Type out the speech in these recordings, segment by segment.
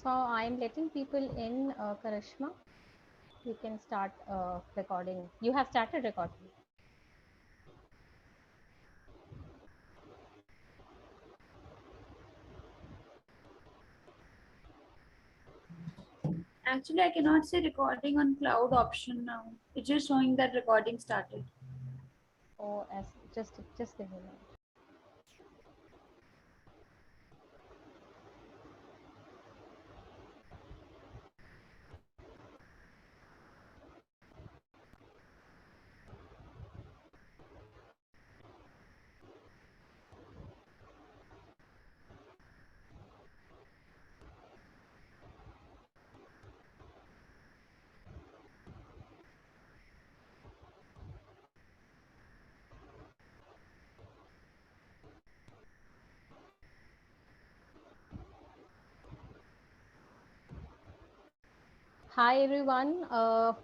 So I'm letting people in, Karishma. You can start recording. You have started recording. Actually, I cannot see recording on cloud option now. It's just showing that recording started. Oh, as just give me a minute. Hi everyone. A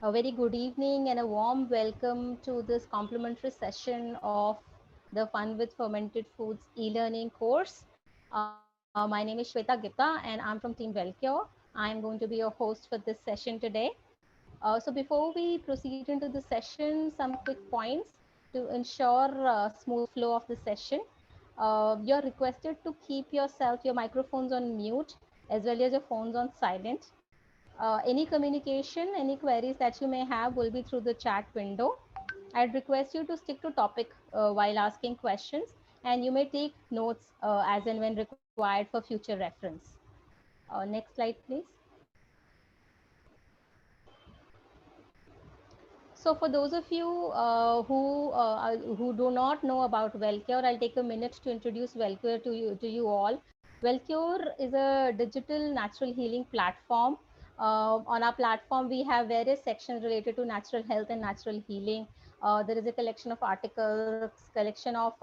very good evening and a warm welcome to this complimentary session of the Fun with Fermented Foods e-learning course. My name is Shweta Gupta and I'm from Team Wellcure. I'm going to be your host for this session today. So before we proceed into the session, some quick points to ensure smooth flow of the session. You're requested to keep your microphones on mute as well as your phones on silent. Any communication, any queries that you may have will be through the chat window. I'd request you to stick to topic while asking questions, and you may take notes as and when required for future reference. Next slide, please. So for those of you who do not know about Wellcure, I'll take a minute to introduce Wellcure to you all. Wellcure is a digital natural healing platform. On our platform, we have various sections related to natural health and natural healing. There is a collection of articles, collection of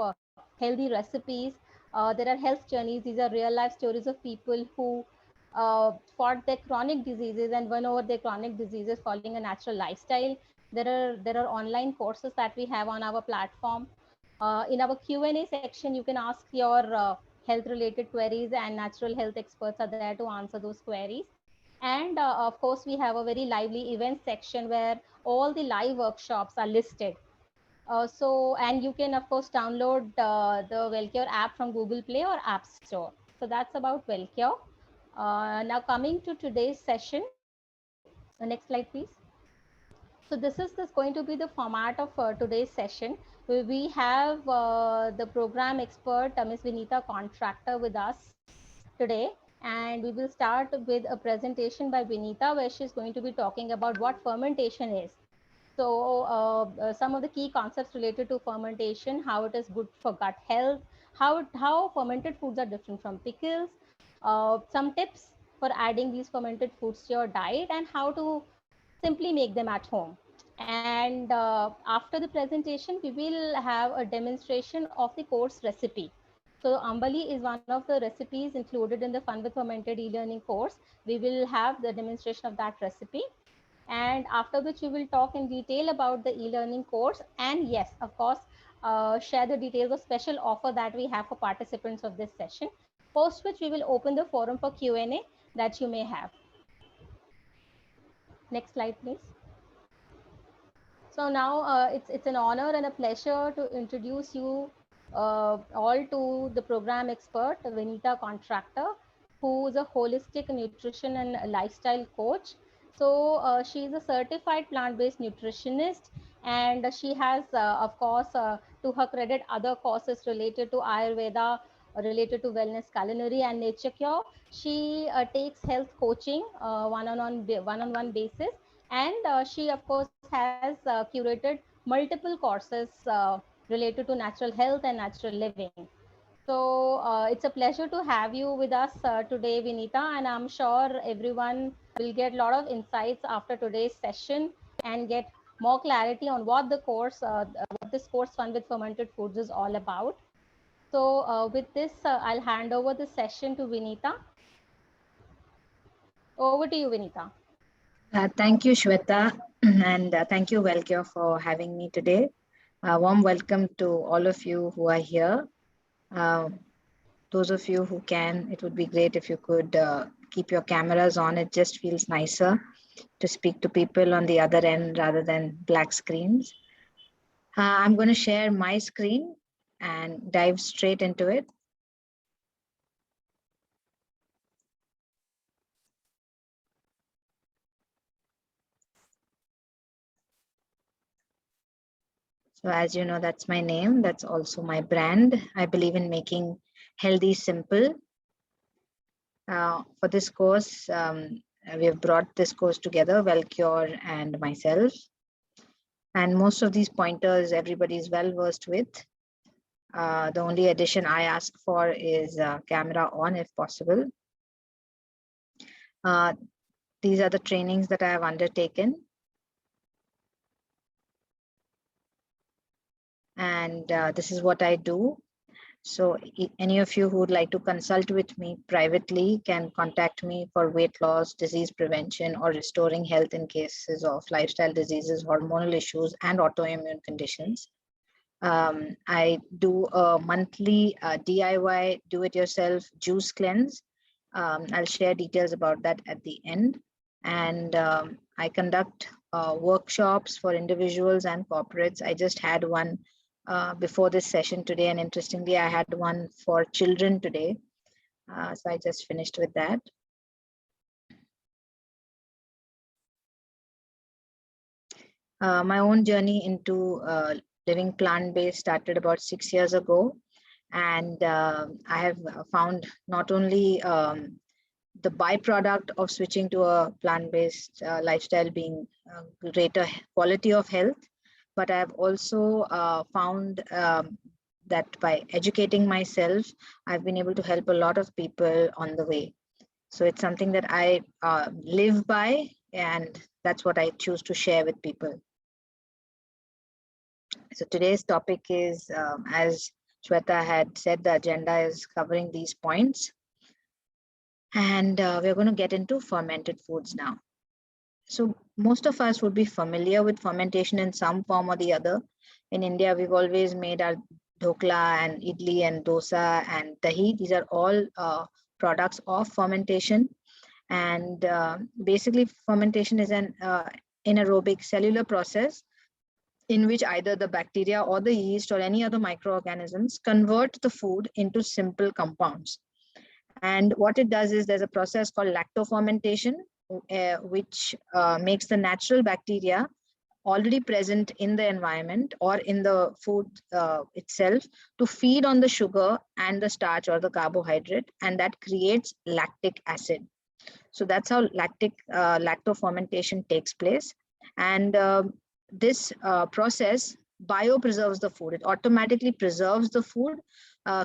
healthy recipes. There are health journeys. These are real life stories of people who fought their chronic diseases and won over their chronic diseases following a natural lifestyle. There are online courses that we have on our platform. In our Q&A section, you can ask your health related queries, and natural health experts are there to answer those queries. And of course, we have a very lively event section where all the live workshops are listed. And you can of course download the Wellcure app from Google Play or App Store. So that's about Wellcure. Now coming to today's session. Next slide, please. So this going to be the format of today's session. We have the program expert, Ms. Vinita Contractor, with us today, and we will start with a presentation by Vinita, where she's going to be talking about what fermentation is. So some of the key concepts related to fermentation, how it is good for gut health, how fermented foods are different from pickles, some tips for adding these fermented foods to your diet, and how to simply make them at home. And after the presentation, we will have a demonstration of the course recipe. So Ambali is one of the recipes included in the Fun with Fermented e-learning course. We will have the demonstration of that recipe. And after which we will talk in detail about the e-learning course. And yes, of course, share the details of special offer that we have for participants of this session. Post which we will open the forum for Q&A that you may have. Next slide, please. So now it's an honor and a pleasure to introduce you all to the program expert, Vinita Contractor, who is a holistic nutrition and lifestyle coach. So she is a certified plant-based nutritionist, and she has, of course, to her credit, other courses related to Ayurveda, related to wellness, culinary, and nature cure. She takes health coaching one-on-one basis, and she of course has curated multiple courses related to natural health and natural living. So it's a pleasure to have you with us today, Vinita, and I'm sure everyone will get a lot of insights after today's session and get more clarity on what what this course Fun with Fermented Foods is all about. So with this, I'll hand over the session to Vinita. Over to you, Vinita. Thank you, Shweta, and thank you, Wellcure, for having me today. A warm welcome to all of you who are here. Uh, those of you who can, it would be great if you could keep your cameras on. It just feels nicer to speak to people on the other end rather than black screens. I'm going to share my screen and dive straight into it. So as you know, that's my name. That's also my brand. I believe in making healthy simple. For this course, we have brought this course together, Wellcure and myself. And most of these pointers, everybody is well versed with. The only addition I ask for is camera on if possible. These are the trainings that I have undertaken. And this is what I do. So any of you who would like to consult with me privately can contact me for weight loss, disease prevention, or restoring health in cases of lifestyle diseases, hormonal issues, and autoimmune conditions. I do a monthly DIY, do-it-yourself juice cleanse. I'll share details about that at the end. And I conduct workshops for individuals and corporates. I just had one before this session today, and interestingly, I had one for children today. So I just finished with that. My own journey into living plant-based started about 6 years ago. And I have found not only the byproduct of switching to a plant-based lifestyle being greater quality of health, but I've also found that by educating myself, I've been able to help a lot of people on the way. So it's something that I live by, and that's what I choose to share with people. So today's topic is, as Shweta had said, the agenda is covering these points. And we're going to get into fermented foods now. So most of us would be familiar with fermentation in some form or the other. In India, we've always made our dhokla and idli and dosa and dahi. These are all products of fermentation. And basically, fermentation is an anaerobic cellular process in which either the bacteria or the yeast or any other microorganisms convert the food into simple compounds. And what it does is there's a process called lactofermentation, which makes the natural bacteria already present in the environment or in the food itself to feed on the sugar and the starch or the carbohydrate, and that creates lactic acid. So that's how lactofermentation takes place. And this process biopreserves the food. It automatically preserves the food,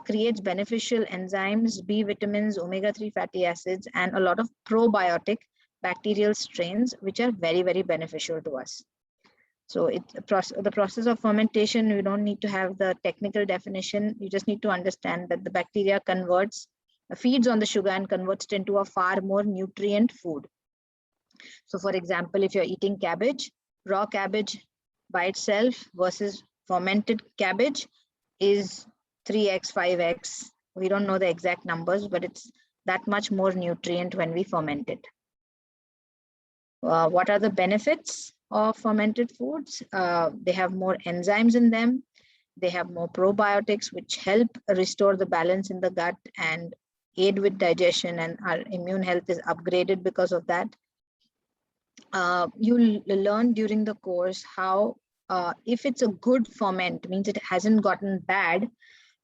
creates beneficial enzymes, B vitamins, omega-3 fatty acids, and a lot of probiotic bacterial strains, which are very, very beneficial to us. So the process of fermentation, you don't need to have the technical definition. You just need to understand that the bacteria feeds on the sugar and converts it into a far more nutrient food. So for example, if you're eating cabbage, raw cabbage by itself versus fermented cabbage is 3x, 5x. We don't know the exact numbers, but it's that much more nutrient when we ferment it. What are the benefits of fermented foods? They have more enzymes in them. They have more probiotics, which help restore the balance in the gut and aid with digestion, and our immune health is upgraded because of that. You'll learn during the course how if it's a good ferment, means it hasn't gotten bad,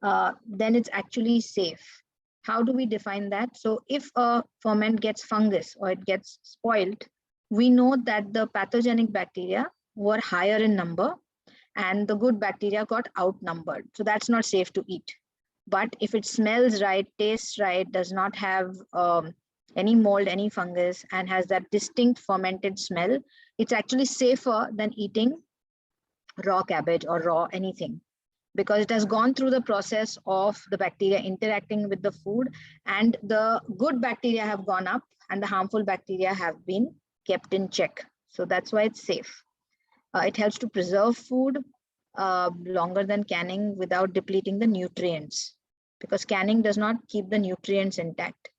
then it's actually safe. How do we define that? So if a ferment gets fungus or it gets spoiled, we know that the pathogenic bacteria were higher in number and the good bacteria got outnumbered. So that's not safe to eat. But if it smells right, tastes right, does not have any mold, any fungus, and has that distinct fermented smell, it's actually safer than eating raw cabbage or raw anything, because it has gone through the process of the bacteria interacting with the food, and the good bacteria have gone up and the harmful bacteria have been kept in check. So that's why it's safe. It helps to preserve food longer than canning without depleting the nutrients. because canning does not keep the nutrients intact,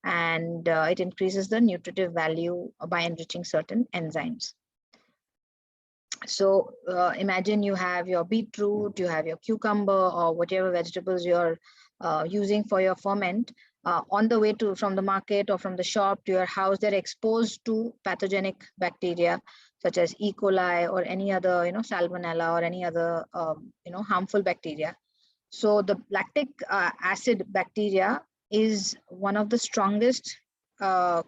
and it increases the nutritive value by enriching certain enzymes. So imagine you have your beetroot, you have your cucumber, or whatever vegetables you're using for your ferment. On the way from the market or from the shop to your house, they're exposed to pathogenic bacteria such as E. coli or any other, Salmonella or any other, harmful bacteria. So the lactic acid bacteria is one of the strongest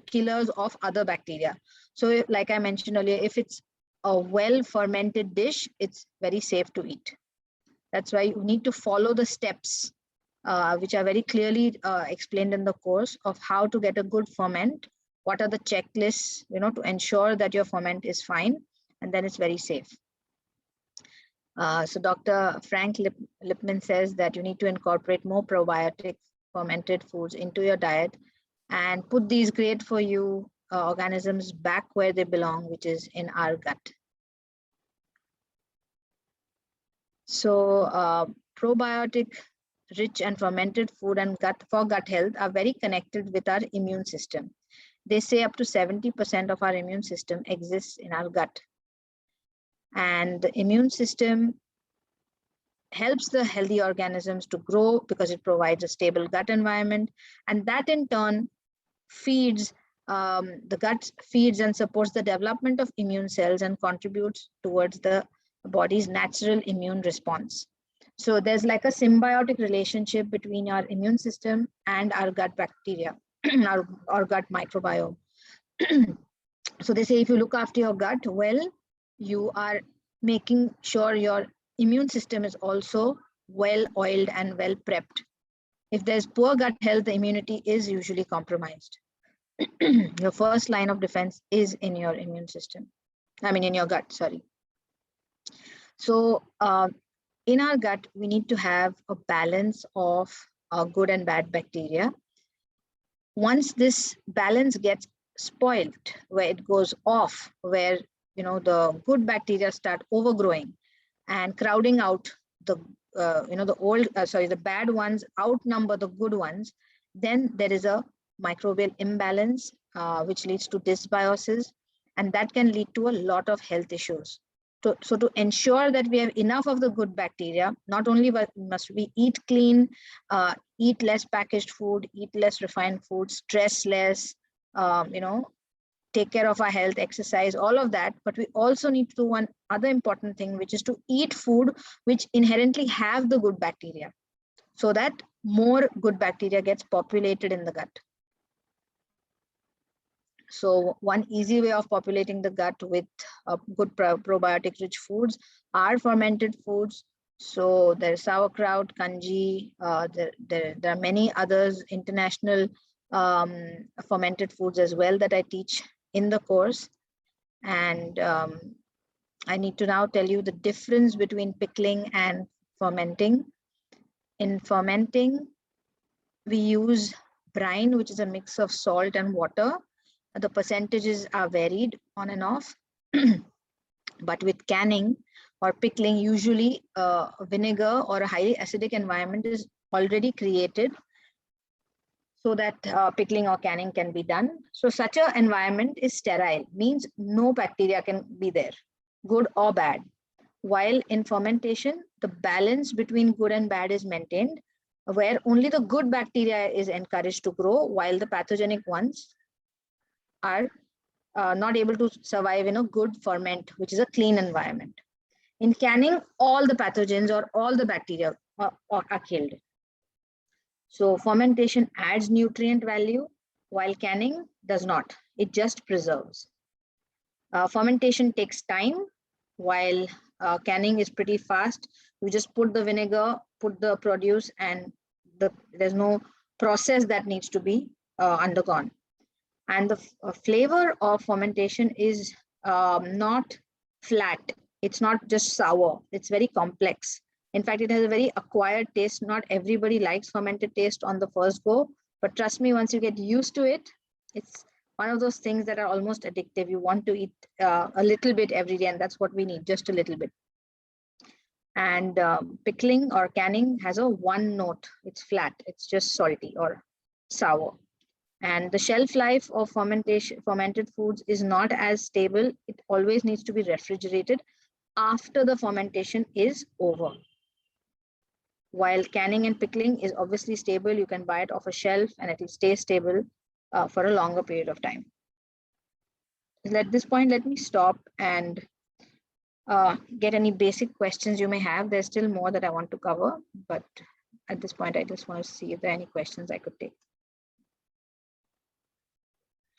killers of other bacteria. So like I mentioned earlier, if it's a well fermented dish, it's very safe to eat. That's why you need to follow the steps which are very clearly explained in the course of how to get a good ferment. What are the checklists, to ensure that your ferment is fine, and then it's very safe. So Dr. Frank Lipman says that you need to incorporate more probiotic fermented foods into your diet and put these great for you organisms back where they belong, which is in our gut. So probiotic rich and fermented food and for gut health are very connected with our immune system. They say up to 70% of our immune system exists in our gut. And the immune system helps the healthy organisms to grow because it provides a stable gut environment. And that in turn feeds, the gut feeds and supports the development of immune cells and contributes towards the body's natural immune response. So there's like a symbiotic relationship between our immune system and our gut bacteria, our gut microbiome. So they say if you look after your gut well, you are making sure your immune system is also well oiled and well prepped. If there's poor gut health, the immunity is usually compromised. Your first line of defense is in your immune system. In your gut, sorry. So in our gut, we need to have a balance of good and bad bacteria. Once this balance gets spoiled, where it goes off, where the good bacteria start overgrowing and crowding out the the bad ones outnumber the good ones, then there is a microbial imbalance which leads to dysbiosis, and that can lead to a lot of health issues. So to ensure that we have enough of the good bacteria, not only must we eat clean, eat less packaged food, eat less refined food, stress less, take care of our health, exercise, all of that, but we also need to do one other important thing, which is to eat food which inherently have the good bacteria, so that more good bacteria gets populated in the gut. So one easy way of populating the gut with good probiotic rich foods are fermented foods. So there's sauerkraut, kanji, there are many others, international fermented foods as well that I teach in the course. And I need to now tell you the difference between pickling and fermenting. In fermenting, we use brine, which is a mix of salt and water. The percentages are varied on and off. But with canning or pickling, usually vinegar or a highly acidic environment is already created so that pickling or canning can be done. So such an environment is sterile, means no bacteria can be there, good or bad. While in fermentation, the balance between good and bad is maintained, where only the good bacteria is encouraged to grow, while the pathogenic ones are not able to survive in a good ferment, which is a clean environment. In canning, all the pathogens or all the bacteria are killed. So fermentation adds nutrient value, while canning does not. It just preserves. Fermentation takes time, while canning is pretty fast. You just put the vinegar, put the produce, and there's no process that needs to be undergone. And the flavor of fermentation is not flat. It's not just sour. It's very complex. In fact, it has a very acquired taste. Not everybody likes fermented taste on the first go, but trust me, once you get used to it, it's one of those things that are almost addictive. You want to eat a little bit every day, and that's what we need, just a little bit. And pickling or canning has a one note. It's flat. It's just salty or sour. And the shelf life of fermented foods is not as stable. It always needs to be refrigerated after the fermentation is over. While canning and pickling is obviously stable, you can buy it off a shelf and it will stay stable for a longer period of time. At this point, let me stop and get any basic questions you may have. There's still more that I want to cover, but at this point, I just want to see if there are any questions I could take.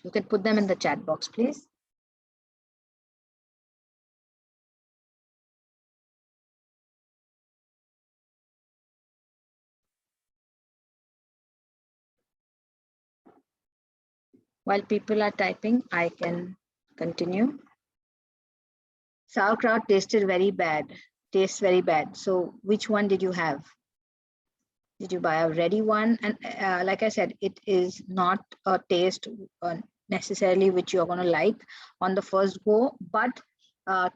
You can put them in the chat box, please. While people are typing, I can continue. Sauerkraut tastes very bad. So which one did you have? Did you buy a ready one? And like I said, it is not a taste necessarily which you're going to like on the first go, but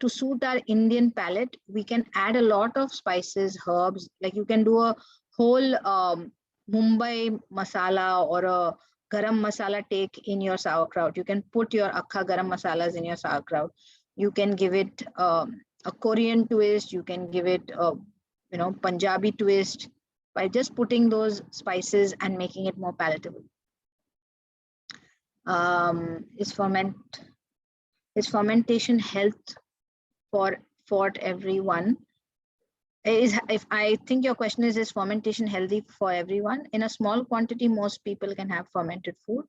to suit our Indian palate, we can add a lot of spices, herbs. Like you can do a whole Mumbai masala or a garam masala take in your sauerkraut. You can put your akkha garam masalas in your sauerkraut. You can give it a Korean twist. You can give it a Punjabi twist by just putting those spices and making it more palatable. Is fermentation health for everyone? If I think your question is fermentation healthy for everyone? In a small quantity, most people can have fermented food,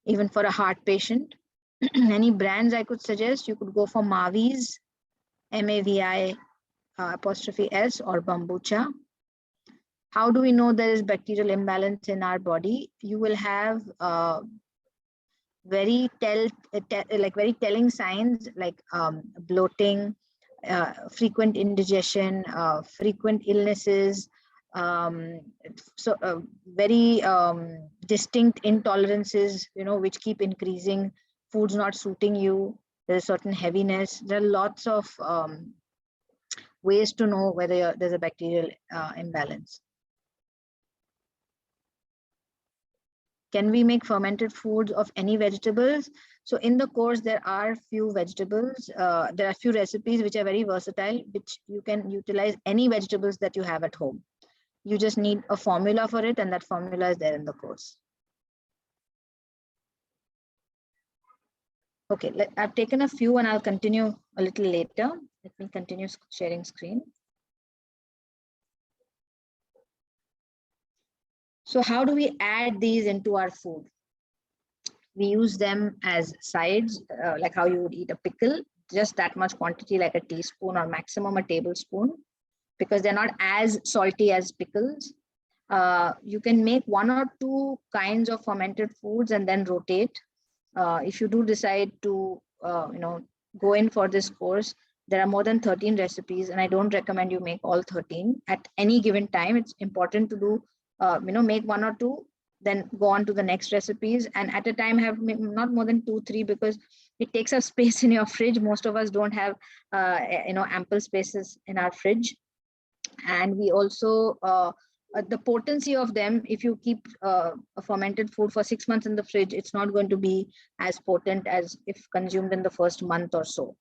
even for a heart patient. Any brands I could suggest? You could go for Mavi's, MAVI '(S) or Bambucha. How do we know there is bacterial imbalance in our body? You will have very telling signs like bloating, frequent indigestion, frequent illnesses, very distinct intolerances, which keep increasing, foods not suiting you, there's certain heaviness. There are lots of ways to know whether there's a bacterial imbalance. Can we make fermented foods of any vegetables? So in the course, there are few vegetables, there are few recipes which are very versatile, which you can utilize any vegetables that you have at home. You just need a formula for it, and that formula is there in the course. Okay, I've taken a few and I'll continue a little later. Let me continue sharing screen. So how do we add these into our food? We use them as sides, like how you would eat a pickle, just that much quantity, like a teaspoon or maximum a tablespoon, because they're not as salty as pickles. You can make 1 or 2 kinds of fermented foods and then rotate. If you do decide to, go in for this course, there are more than 13 recipes, and I don't recommend you make all 13 at any given time. It's important to do, make 1 or 2, then go on to the next recipes, and at a time have not more than 2, 3, because it takes up space in your fridge. Most of us don't have, ample spaces in our fridge. And we also, the potency of them, if you keep a fermented food for 6 months in the fridge, it's not going to be as potent as if consumed in the first month or so.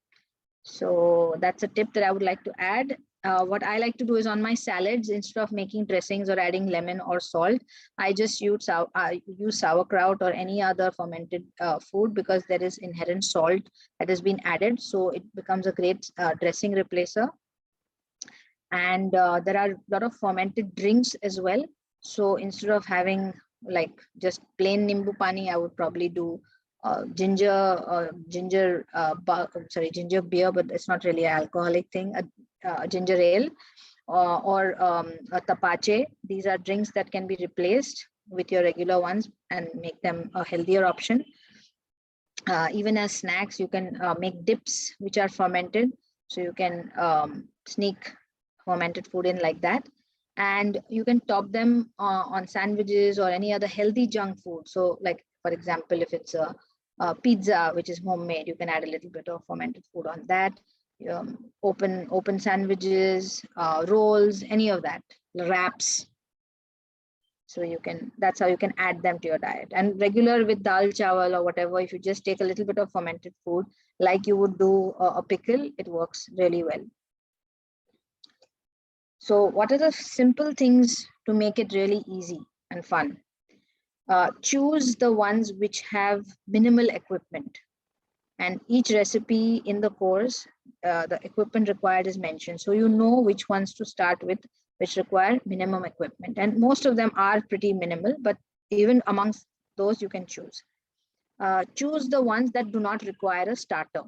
So that's a tip that I would like to add. What I like to do is on my salads, instead of making dressings or adding lemon or salt, I just use sauerkraut or any other fermented food, because there is inherent salt that has been added. So it becomes a great dressing replacer. And there are a lot of fermented drinks as well. So instead of having like just plain nimbu pani, I would probably do ginger beer, but it's not really an alcoholic thing, a ginger ale, or a tapache. These are drinks that can be replaced with your regular ones and make them a healthier option. Even as snacks, you can make dips which are fermented, so you can sneak fermented food in like that. And you can top them on sandwiches or any other healthy junk food. So like, for example, if it's a pizza which is homemade, you can add a little bit of fermented food on that. open sandwiches, rolls, any of that, wraps. So that's how you can add them to your diet. And regular with dal chawal or whatever, if you just take a little bit of fermented food, like you would do a pickle, it works really well. So what are the simple things to make it really easy and fun? Choose the ones which have minimal equipment. And each recipe in the course, the equipment required is mentioned. So you know which ones to start with, which require minimum equipment. And most of them are pretty minimal, but even amongst those you can choose. Choose the ones that do not require a starter.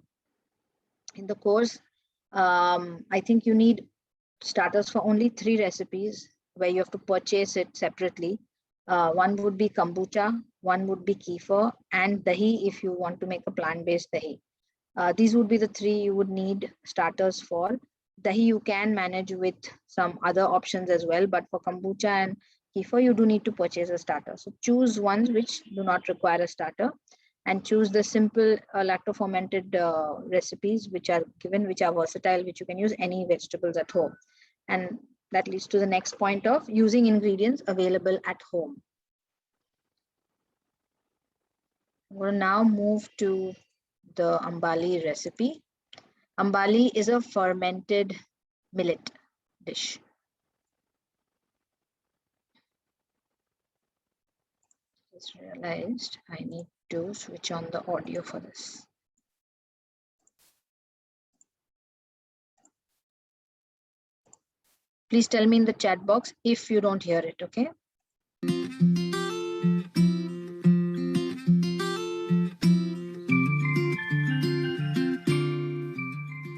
In the course, I think you need starters for only 3 recipes where you have to purchase it separately. One would be kombucha, one would be kefir, and dahi if you want to make a plant-based dahi. These would be the 3 you would need starters for. Dahi you can manage with some other options as well, but for kombucha and kefir, you do need to purchase a starter. So choose ones which do not require a starter, and choose the simple lacto-fermented recipes which are given, which are versatile, which you can use any vegetables at home. And that leads to the next point of using ingredients available at home. We'll now move to the ambali recipe. Ambali is a fermented millet dish. Just realized I need to switch on the audio for this. Please tell me in the chat box if you don't hear it, okay?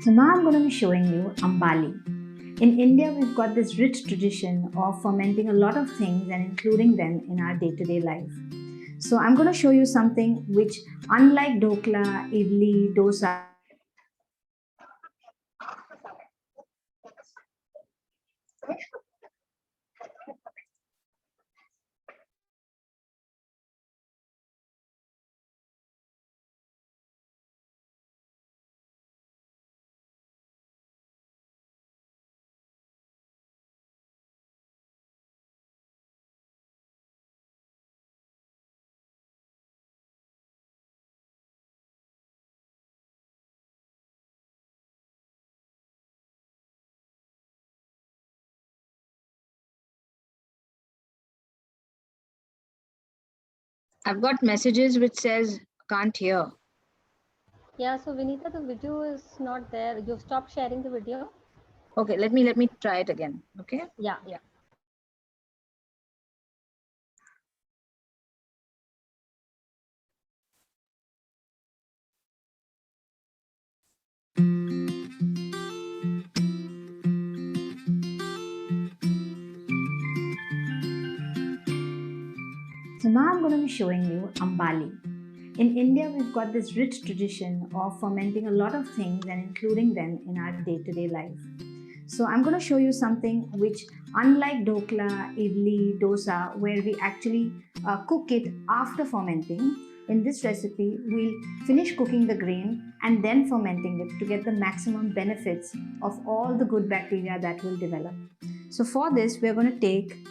So now I'm going to be showing you ambali. In India, we've got this rich tradition of fermenting a lot of things and including them in our day-to-day life. So I'm going to show you something which, unlike dhokla, idli, dosa, I've got messages which says can't hear. Yeah, so Vinita, the video is not there. You've stopped sharing the video? Okay, let me try it again. Okay. Yeah. So now I'm going to be showing you ambali. In India, we've got this rich tradition of fermenting a lot of things and including them in our day-to-day life. So I'm going to show you something which, unlike dhokla, idli, dosa, where we actually cook it after fermenting, in this recipe, we'll finish cooking the grain and then fermenting it to get the maximum benefits of all the good bacteria that will develop. So for this, we're going to take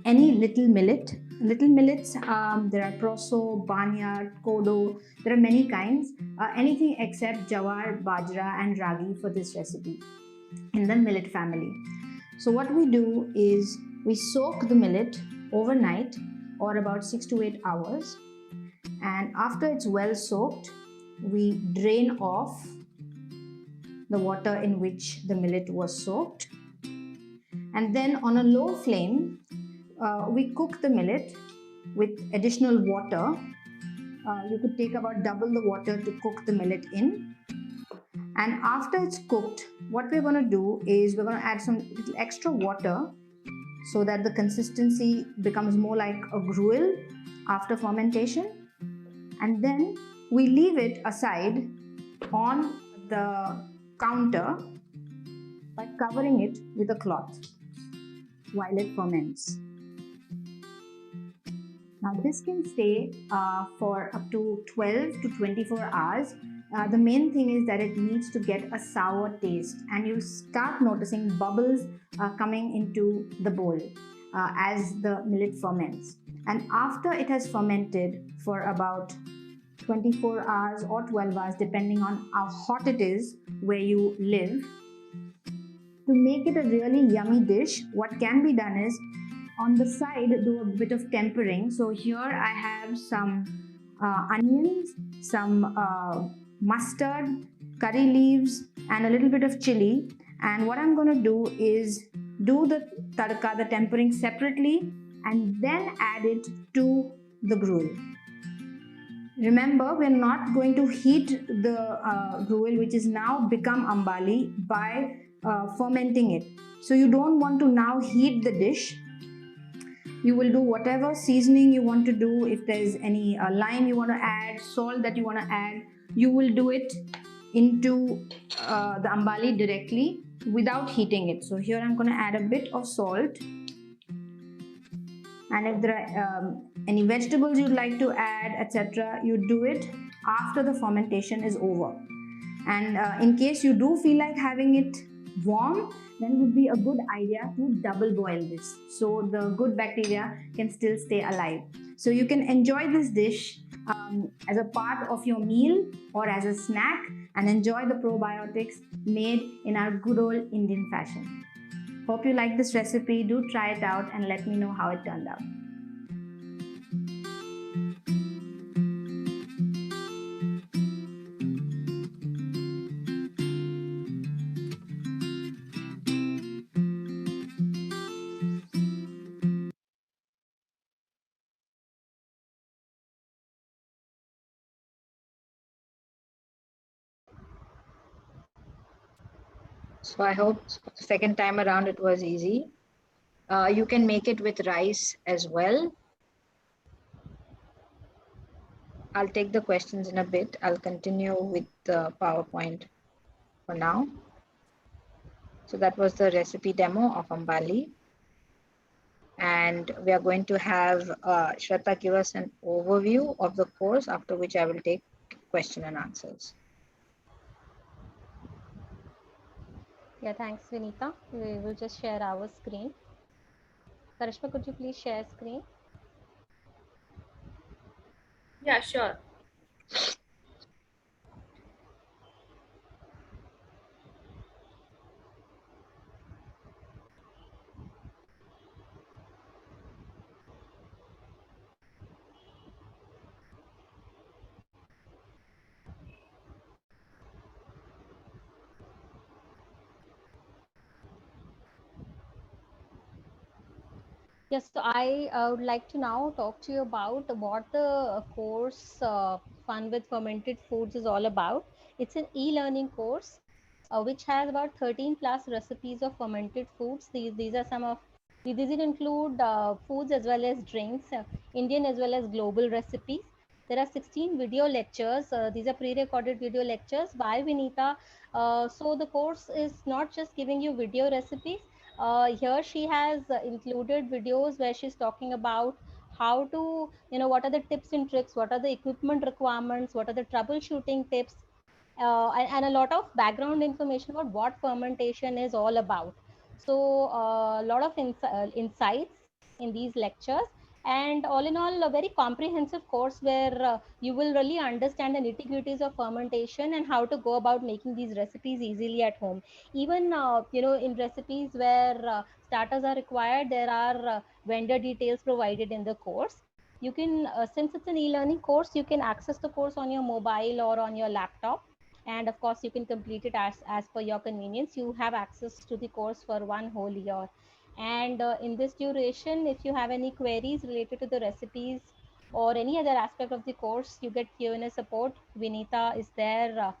any little millet. Little millets, there are proso, barnyard, kodo, there are many kinds. Anything except jawar, bajra and ragi for this recipe in the millet family. So what we do is we soak the millet overnight or about 6 to 8 hours, and after it's well soaked, we drain off the water in which the millet was soaked, and then on a low flame we cook the millet with additional water. You could take about double the water to cook the millet in. And after it's cooked, what we're going to do is we're going to add some little extra water so that the consistency becomes more like a gruel after fermentation. And then we leave it aside on the counter by covering it with a cloth while it ferments. Now this can stay for up to 12 to 24 hours, The main thing is that it needs to get a sour taste, and you start noticing bubbles coming into the bowl as the millet ferments. And after it has fermented for about 24 hours or 12 hours, depending on how hot it is where you live, to make it a really yummy dish, what can be done is on the side do a bit of tempering. So here I have some onions, some mustard, curry leaves, and a little bit of chili. And what I'm going to do is do the tadka, the tempering separately, and then add it to the gruel. Remember, we're not going to heat the gruel, which is now become ambali, by fermenting it. So you don't want to now heat the dish. You will do whatever seasoning you want to do. If there's any lime you want to add, salt that you want to add, you will do it into the ambali directly without heating it. So here I'm going to add a bit of salt. And if there are any vegetables you'd like to add, etc., you do it after the fermentation is over. And in case you do feel like having it warm, then it would be a good idea to double boil this, so the good bacteria can still stay alive. So you can enjoy this dish as a part of your meal or as a snack, and enjoy the probiotics made in our good old Indian fashion. Hope you like this recipe. Do try it out and let me know how it turned out. So I hope the second time around it was easy. You can make it with rice as well. I'll take the questions in a bit. I'll continue with the PowerPoint for now. So that was the recipe demo of ambali. And we are going to have Shweta give us an overview of the course, after which I will take question and answers. Yeah, thanks, Vinita. We will just share our screen. Karishma, could you please share screen? Yeah, sure. Yes, so I would like to now talk to you about what the course Fun with Fermented Foods is all about. It's an e-learning course which has about 13 plus recipes of fermented foods. These are some of these include foods as well as drinks, Indian as well as global recipes. There are 16 video lectures. These are pre-recorded video lectures by Vinita. So the course is not just giving you video recipes. Here she has included videos where she's talking about how to, what are the tips and tricks, what are the equipment requirements, what are the troubleshooting tips, and a lot of background information about what fermentation is all about. So a lot of insights in these lectures, and all in all a very comprehensive course where you will really understand the nitty-gritties of fermentation and how to go about making these recipes easily at home. Even in recipes where starters are required, there are vendor details provided in the course. You can since it's an e-learning course, you can access the course on your mobile or on your laptop, and of course you can complete it as per your convenience. You have access to the course for 1 whole year, and in this duration, if you have any queries related to the recipes or any other aspect of the course, you get Q&A support. Vinita is there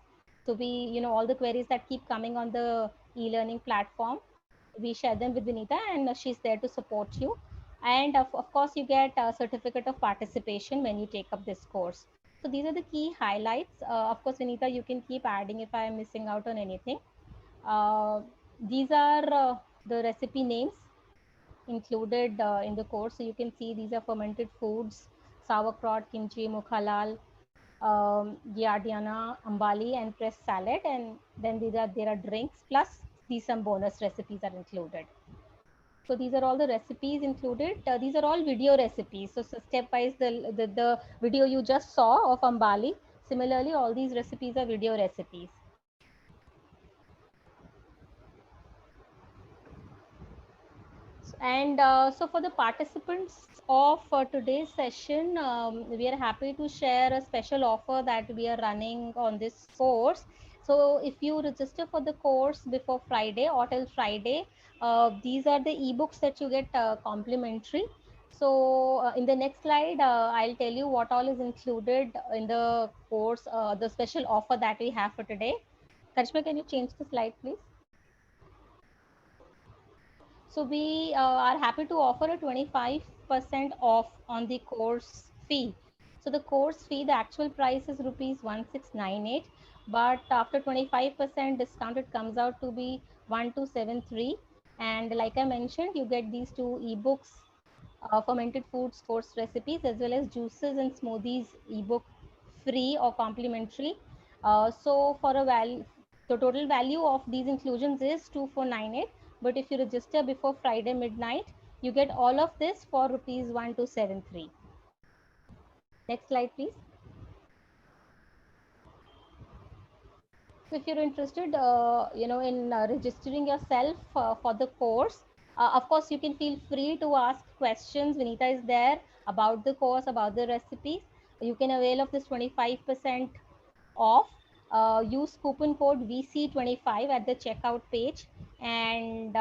to be, all the queries that keep coming on the e-learning platform, we share them with Vinita, and she's there to support you. And of course you get a certificate of participation when you take up this course. So these are the key highlights. Of course, Vinita, you can keep adding if I am missing out on anything. These are the recipe names included in the course. So you can see these are fermented foods: sauerkraut, kimchi, mukhalal, Giardiana Ambali and pressed salad, and then there are drinks, plus these some bonus recipes are included. So these are all the recipes included. These are all video recipes. So step-wise, the video you just saw of Ambali, similarly, all these recipes are video recipes. And so for the participants of today's session, we are happy to share a special offer that we are running on this course. So if you register for the course before Friday or till Friday, these are the ebooks that you get complimentary. So in the next slide, I'll tell you what all is included in the course, the special offer that we have for today. Karishma, can you change the slide, please? So we are happy to offer a 25% off on the course fee. So the course fee, the actual price is rupees 1698, but after 25% discount, it comes out to be 1273. And like I mentioned, you get these two ebooks, fermented foods course recipes, as well as juices and smoothies ebook, free or complimentary. So for a value, the total value of these inclusions is 2498. But if you register before Friday midnight, you get all of this for rupees 1273. Next slide, please. So if you're interested, in registering yourself for the course, of course, you can feel free to ask questions. Vinita is there about the course, about the recipes. You can avail of this 25% off. Use coupon code VC25 at the checkout page. And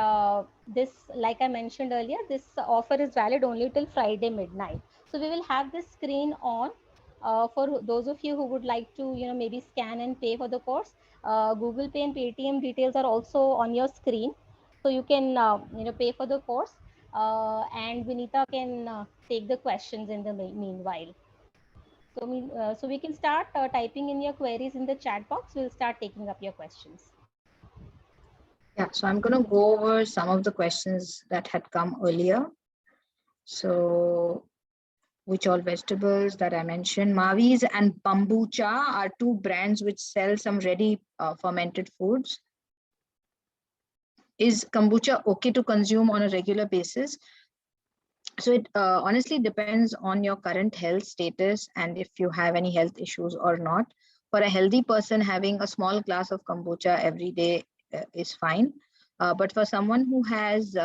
this, like I mentioned earlier, this offer is valid only till Friday midnight. So we will have this screen on for those of you who would like to, maybe scan and pay for the course. Google Pay and Paytm details are also on your screen, so you can pay for the course, and Vinita can take the questions in the meanwhile. So we can start typing in your queries in the chat box. We'll start taking up your questions. Yeah, so I'm going to go over some of the questions that had come earlier. So which all vegetables that I mentioned? Mavi's and Bambucha are two brands which sell some ready fermented foods. Is kombucha okay to consume on a regular basis? So it honestly depends on your current health status and if you have any health issues or not. For a healthy person, having a small glass of kombucha every day is fine. But for someone who has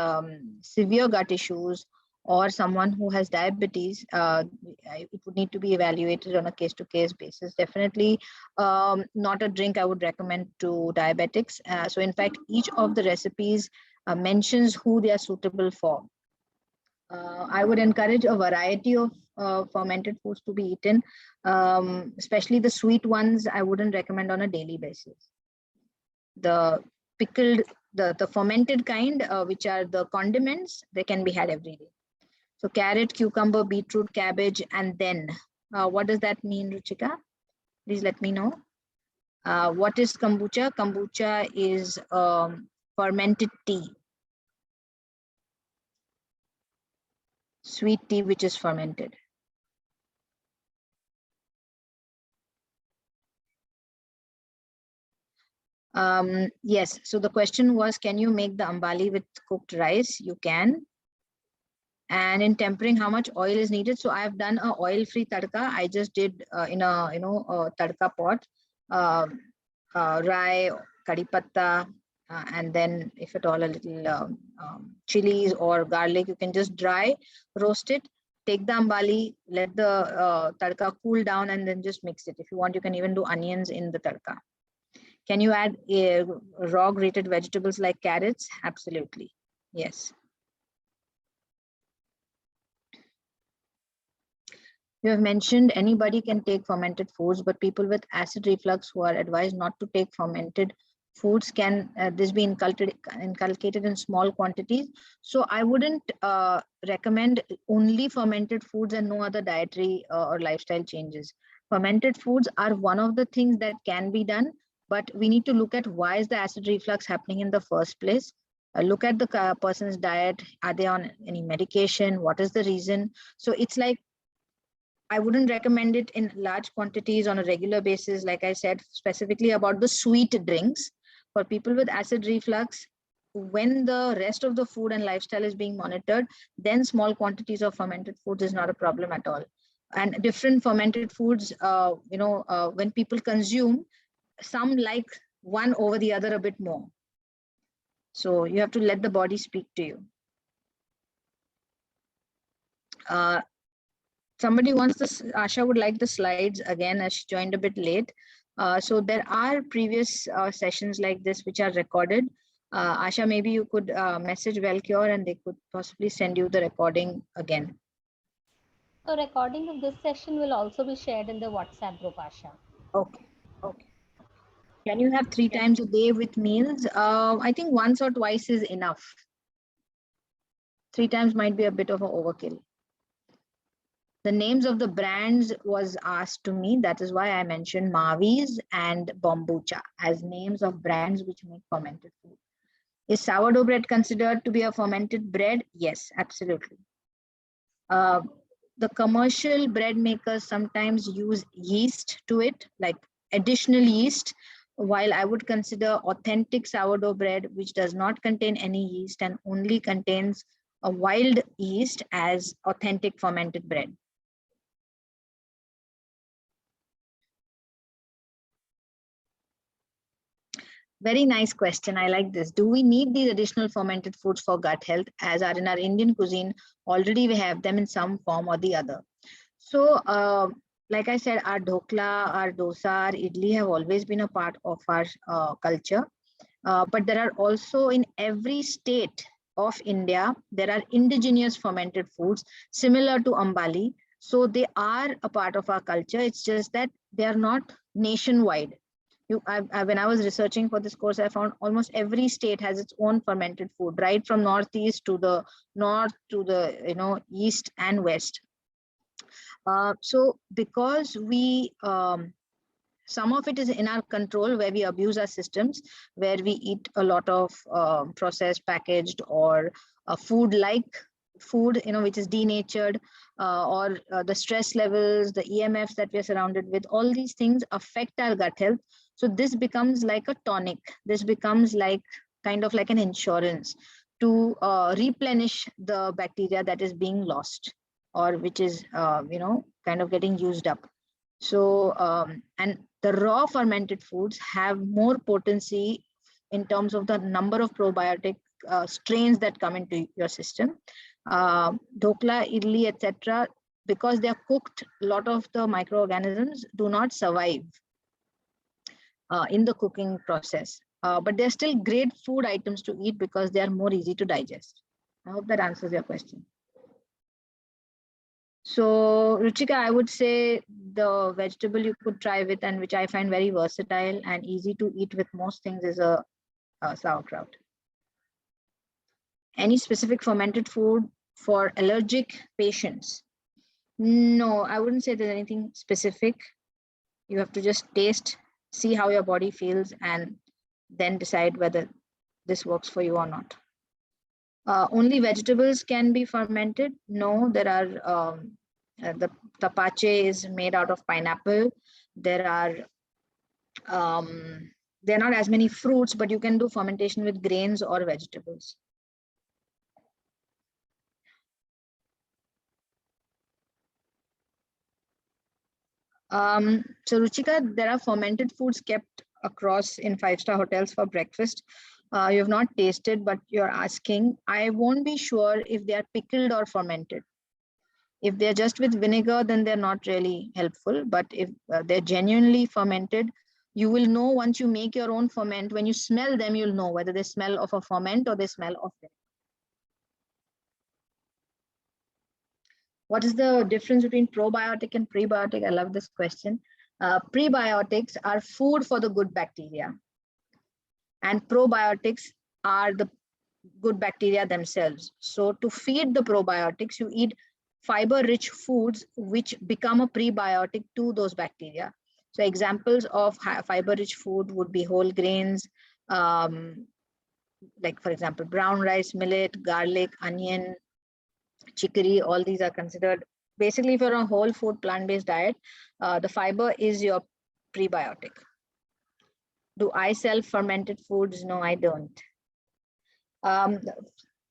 severe gut issues or someone who has diabetes, it would need to be evaluated on a case-to-case basis. Definitely not a drink I would recommend to diabetics. So in fact, each of the recipes mentions who they are suitable for. I would encourage a variety of fermented foods to be eaten, especially the sweet ones. I wouldn't recommend on a daily basis. The pickled, the fermented kind, which are the condiments, they can be had every day. So carrot, cucumber, beetroot, cabbage, and then what does that mean, Ruchika? Please let me know. What is kombucha? Kombucha is fermented tea. Sweet tea which is fermented. Yes, so the question was, can you make the ambali with cooked rice? You can. And in tempering, how much oil is needed? So I've done a oil-free tadka. I just did in a tadka pot, rye, kadi patta, and then if at all a little chilies or garlic, you can just dry roast it. Take the ambali, let the tadka cool down, and then just mix it. If you want, you can even do onions in the tadka. Can you add raw grated vegetables like carrots? Absolutely, yes. You have mentioned anybody can take fermented foods, but people with acid reflux who are advised not to take fermented foods, can this be inculcated in small quantities? So I wouldn't recommend only fermented foods and no other dietary or lifestyle changes. Fermented foods are one of the things that can be done, but we need to look at why is the acid reflux happening in the first place. Look at the person's diet. Are they on any medication? What is the reason? So it's like I wouldn't recommend it in large quantities on a regular basis. Like I said, specifically about the sweet drinks. For people with acid reflux, when the rest of the food and lifestyle is being monitored, then small quantities of fermented foods is not a problem at all. And different fermented foods, when people consume, some like one over the other a bit more. So you have to let the body speak to you. Somebody wants this, Asha would like the slides again, as she joined a bit late. So there are previous sessions like this which are recorded. Asha, maybe you could message Wellcure and they could possibly send you the recording again. So recording of this session will also be shared in the WhatsApp group, Asha. Okay. Can you have 3 times a day with meals? I think once or twice is enough. 3 times might be a bit of an overkill. The names of the brands was asked to me. That is why I mentioned Mavi's and Bombucha as names of brands which make fermented food. Is sourdough bread considered to be a fermented bread? Yes, absolutely. The commercial bread makers sometimes use yeast to it, like additional yeast, while I would consider authentic sourdough bread, which does not contain any yeast and only contains a wild yeast, as authentic fermented bread. Very nice question. I like this. Do we need these additional fermented foods for gut health? As are in our Indian cuisine, already we have them in some form or the other. So, like I said, our dhokla, our dosa, our idli have always been a part of our culture. But there are also in every state of India, there are indigenous fermented foods similar to Ambali. So they are a part of our culture. It's just that they are not nationwide. When I was researching for this course, I found almost every state has its own fermented food, right from northeast to the north to the east and west. So because we some of it is in our control, where we abuse our systems, where we eat a lot of processed, packaged, or food which is denatured, or the stress levels, the EMFs that we are surrounded with. All these things affect our gut health. So this becomes like a tonic. This becomes like kind of like an insurance to replenish the bacteria that is being lost, or which is kind of getting used up. So and the raw fermented foods have more potency in terms of the number of probiotic strains that come into your system. Dhokla, idli, etc., because they are cooked, a lot of the microorganisms do not survive in the cooking process. But they're still great food items to eat because they are more easy to digest. I hope that answers your question. So, Ruchika, I would say the vegetable you could try with, and which I find very versatile and easy to eat with most things, is a sauerkraut. Any specific fermented food for allergic patients? No, I wouldn't say there's anything specific. You have to just taste, see how your body feels, and then decide whether this works for you or not. Only vegetables can be fermented? No, there are the tapache is made out of pineapple. There are not as many fruits, but you can do fermentation with grains or vegetables. So Ruchika, there are fermented foods kept across in 5-star hotels for breakfast. You have not tasted, but you're asking. I won't be sure if they are pickled or fermented. If they're just with vinegar, then they're not really helpful. But if they're genuinely fermented, you will know once you make your own ferment. When you smell them, you'll know whether they smell of a ferment or they smell of vinegar. What is the difference between probiotic and prebiotic? I love this question. Prebiotics are food for the good bacteria, and probiotics are the good bacteria themselves. So to feed the probiotics, you eat fiber-rich foods which become a prebiotic to those bacteria. So examples of fiber-rich food would be whole grains, like for example, brown rice, millet, garlic, onion, chicory. All these are considered basically, if you're on a whole food plant-based diet, the fiber is your prebiotic. Do I sell fermented foods? No, I don't.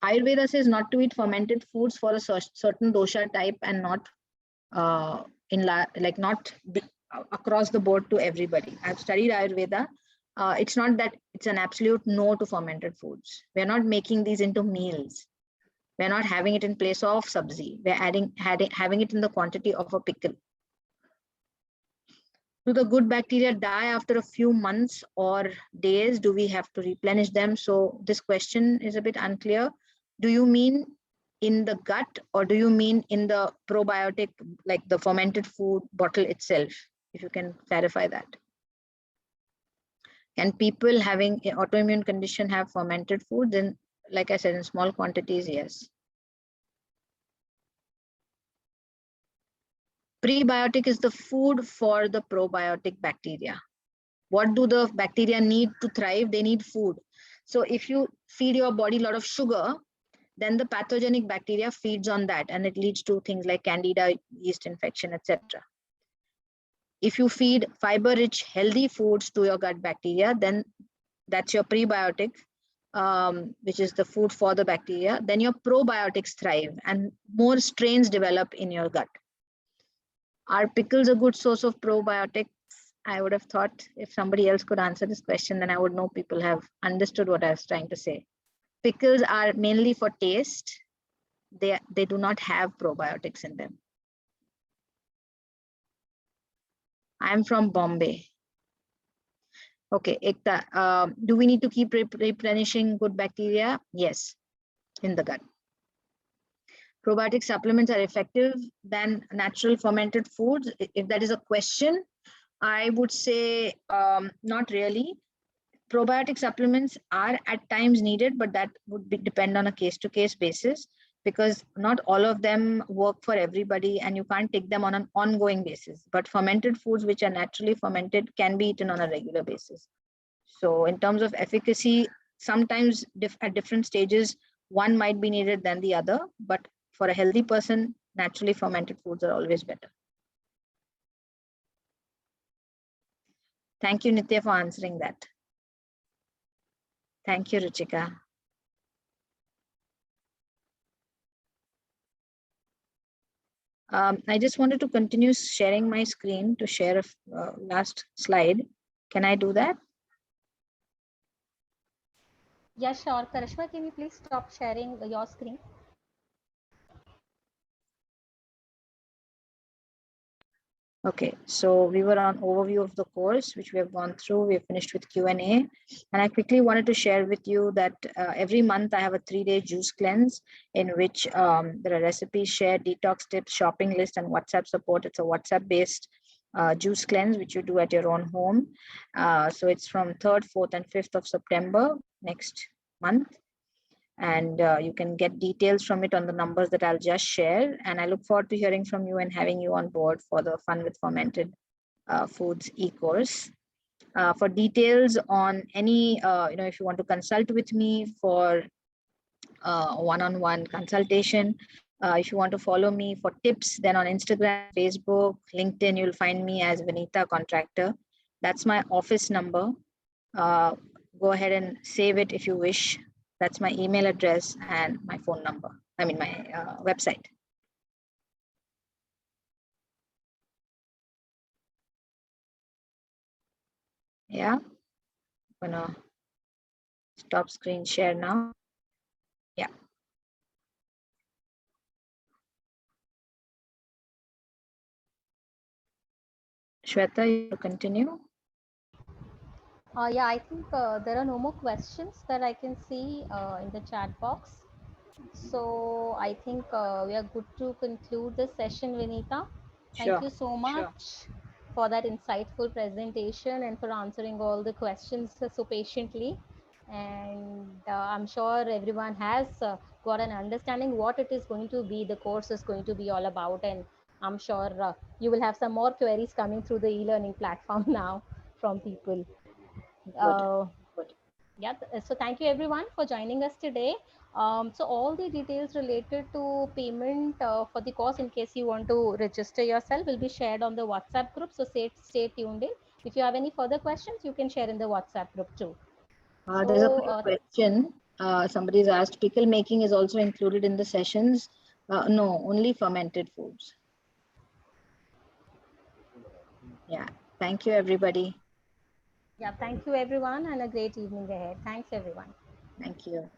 Ayurveda says not to eat fermented foods for a certain dosha type and not not across the board to everybody. I've studied Ayurveda. It's not that it's an absolute no to fermented foods. We're not making these into meals. We're not having it in place of sabzi. We're having it in the quantity of a pickle. Do the good bacteria die after a few months or days? Do we have to replenish them? So this question is a bit unclear. Do you mean in the gut, or do you mean in the probiotic, like the fermented food bottle itself? If you can clarify that. Can people having an autoimmune condition have fermented food? Then, like I said, in small quantities, yes. Prebiotic is the food for the probiotic bacteria. What do the bacteria need to thrive? They need food. So if you feed your body a lot of sugar, then the pathogenic bacteria feeds on that, and it leads to things like candida, yeast infection, etc. If you feed fiber-rich, healthy foods to your gut bacteria, then that's your prebiotic, which is the food for the bacteria. Then your probiotics thrive and more strains develop in your gut. Are pickles a good source of probiotics? I would have thought if somebody else could answer this question, then I would know people have understood what I was trying to say. Pickles are mainly for taste. They do not have probiotics in them. I'm from Bombay. Okay, Ekta, do we need to keep replenishing good bacteria? Yes, in the gut. Probiotic supplements are effective than natural fermented foods. If that is a question, I would say not really. Probiotic supplements are at times needed, but that would depend on a case-to-case basis, because not all of them work for everybody and you can't take them on an ongoing basis. But fermented foods which are naturally fermented can be eaten on a regular basis. So in terms of efficacy, sometimes at different stages, one might be needed than the other, but for a healthy person, naturally fermented foods are always better. Thank you, Nitya, for answering that. Thank you, Ruchika. I just wanted to continue sharing my screen to share a last slide. Can I do that? Yeah, sure. Karishma, can you please stop sharing your screen? Okay, so we were on overview of the course, which we have gone through. We have finished with Q&A. And I quickly wanted to share with you that every month I have a 3-day juice cleanse in which there are recipes shared, detox tips, shopping list, and WhatsApp support. It's a WhatsApp-based juice cleanse, which you do at your own home. So it's from 3rd, 4th, and 5th of September next month. And you can get details from it on the numbers that I'll just share. And I look forward to hearing from you and having you on board for the Fun with Fermented Foods e-course. For details on any, if you want to consult with me for one-on-one consultation, if you want to follow me for tips, then on Instagram, Facebook, LinkedIn, you'll find me as Vinita Contractor. That's my office number. Go ahead and save it if you wish. That's my email address and my phone number. I mean, my website. Yeah, I'm gonna stop screen share now. Yeah. Shweta, you continue. Yeah, I think there are no more questions that I can see in the chat box. So I think we are good to conclude this session, Vinita. Thank you so much for that insightful presentation and for answering all the questions so patiently. And I'm sure everyone has got an understanding what it is going to be, the course is going to be all about. And I'm sure you will have some more queries coming through the e-learning platform now from people. Good. Yeah, so thank you everyone for joining us today. So all the details related to payment for the course, in case you want to register yourself, will be shared on the WhatsApp group. So stay tuned in. If you have any further questions, you can share in the WhatsApp group too. There's a So, question. Somebody's asked, pickle making is also included in the sessions. No, only fermented foods. Yeah. Thank you, everybody. yeah, thank you everyone and a great evening ahead. Thanks everyone. Thank you.